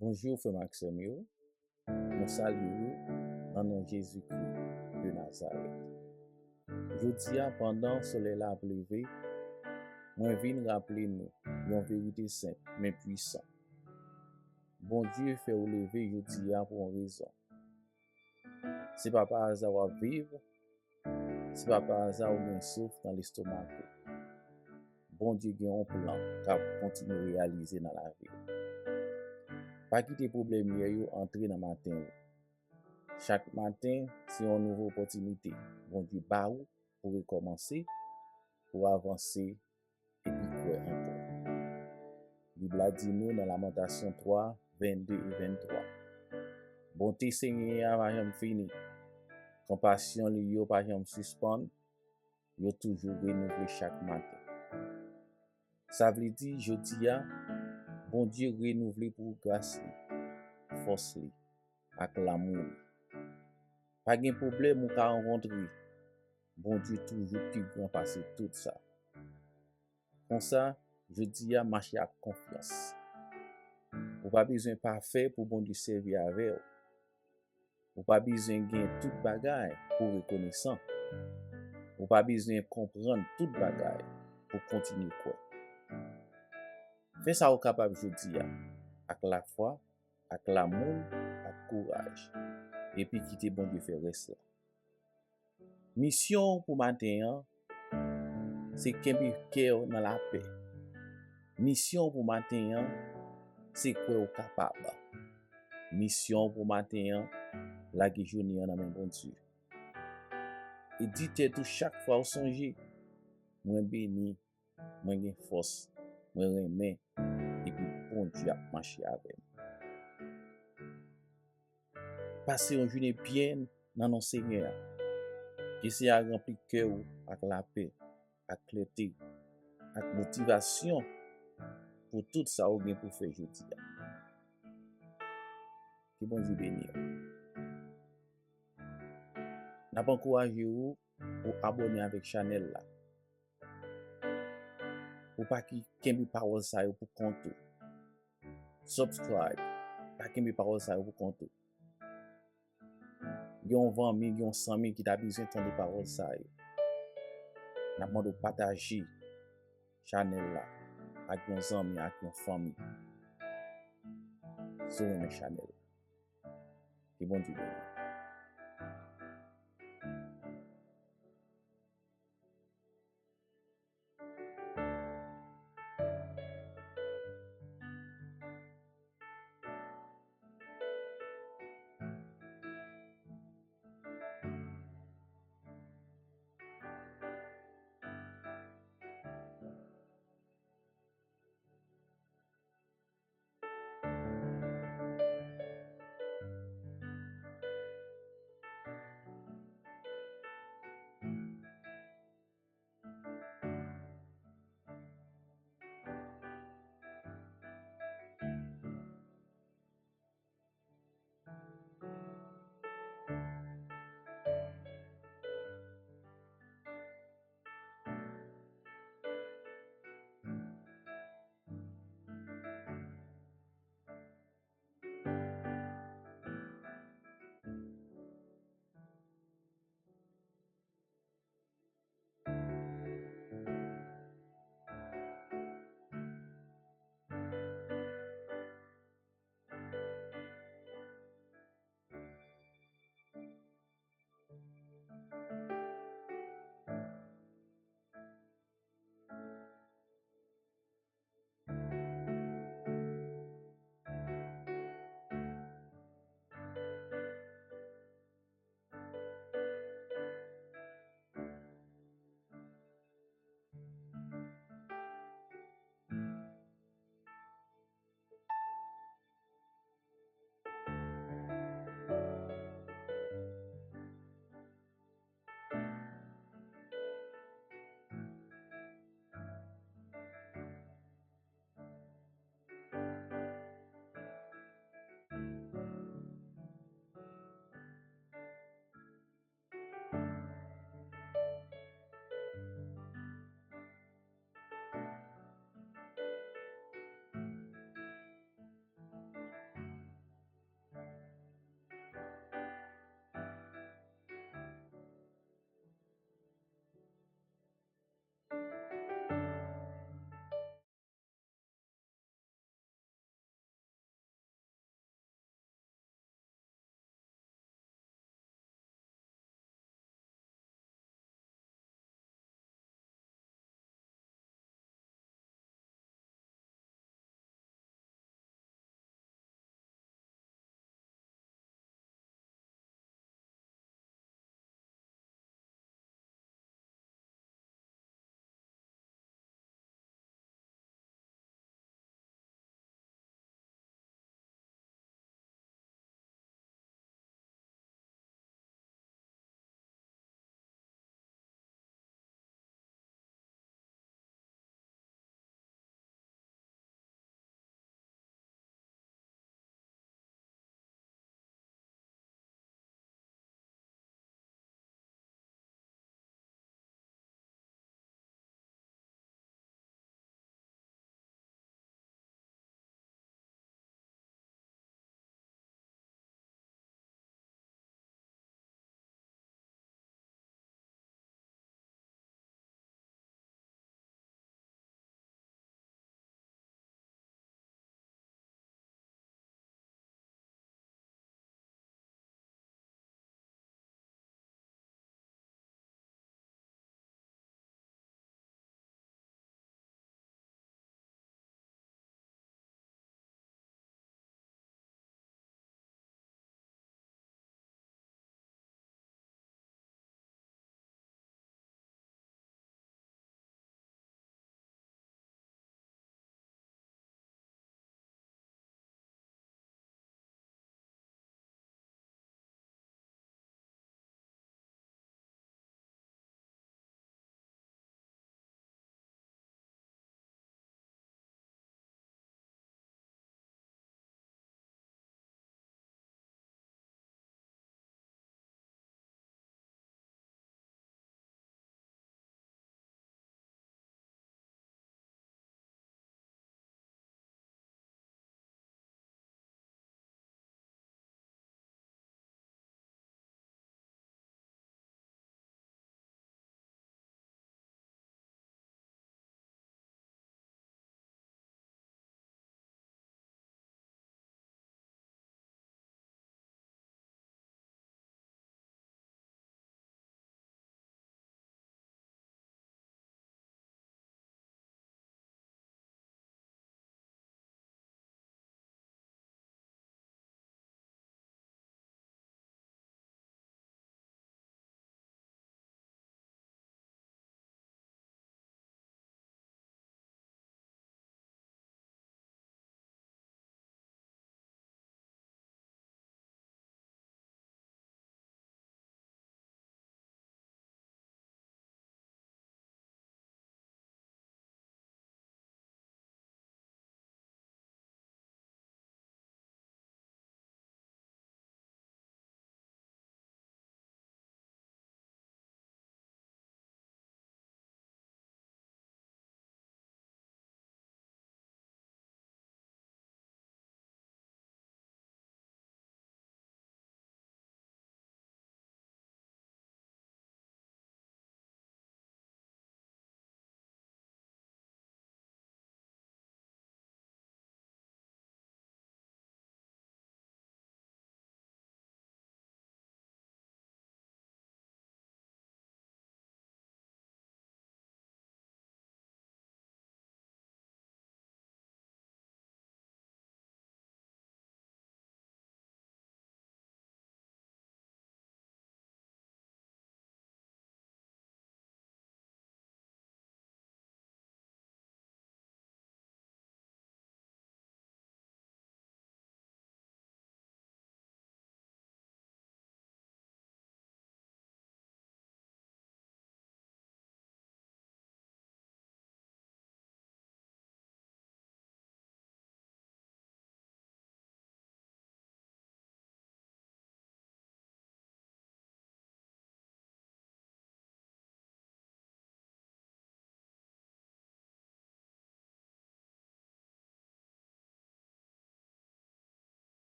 Bonjour, frère Maxime, yo. Nous saluons dans nom Jésus-Christ de Nazareth. Jeudi, pendant le soleil a levé, moi viens rappeler nous une vérité simple mais puissante. Bon Dieu fait ou lever jeudi pour une raison. C'est pas par hasard à vivre, c'est pas par hasard ou bien souffle dans l'estomac. Bon Dieu a un plan qui continue à réaliser dans la vie. Pas quitter problème yo entrer dans matin. Chaque matin, c'est une nouvelle opportunité. Bon Dieu bat pour recommencer, pour avancer et puis quoi encore. La Bible a dit nous dans Lamentation 3, 22 et 23. Bonté Seigneur pas jamais fini. Compassion lui yo pas jamais suspendre. Yo toujours renouvelé chaque matin. Ça veut dire jeudi a bon Dieu renouvelé pour grâce li, force li, ak l'amour. Pas de problème ou ka rencontrer. Bon Dieu toujours plus grand passer tout ça. Comme ça, je dis à marcher avec confiance. Ou pas besoin parfait pour bon Dieu servir avec vous. Ou pas besoin gagner toute bagaille pour reconnaissant. Ou pas besoin comprendre toute bagaille pour continuer quoi. Fais ça au capable je dis avec la foi, avec l'amour, avec courage. Et puis quitter bon Dieu faire reste là. Mission pour matin, c'est qu'un cœur dans la paix. Mission pour matin, c'est quoi au capable. Mission pour matin, la journée en même bon Dieu. Et dites tout chaque fois au songer, moi béni, moi gain force, moi remet et puis bon Dieu a marché avec. Passez une journée bien dans nos Seigneur. Qui c'est à remplir cœur avec la paix, avec clarté, avec motivation pour tout ça ou bien pour faire jeudi. Que bon Dieu bénisse. N'a pas encouragé vous pour abonner avec channel là. Pour pas qu'il y ait des paroles ça pour compter. Subscribe. Pas qu'il y ait des paroles ça pour compter. Il y a 20 000, il y a 100 000 qui t'a besoin de paroles ça. N'a pas de partager channel là avec nos amis, avec nos familles. Sur mes channel. Que bon Dieu bénisse.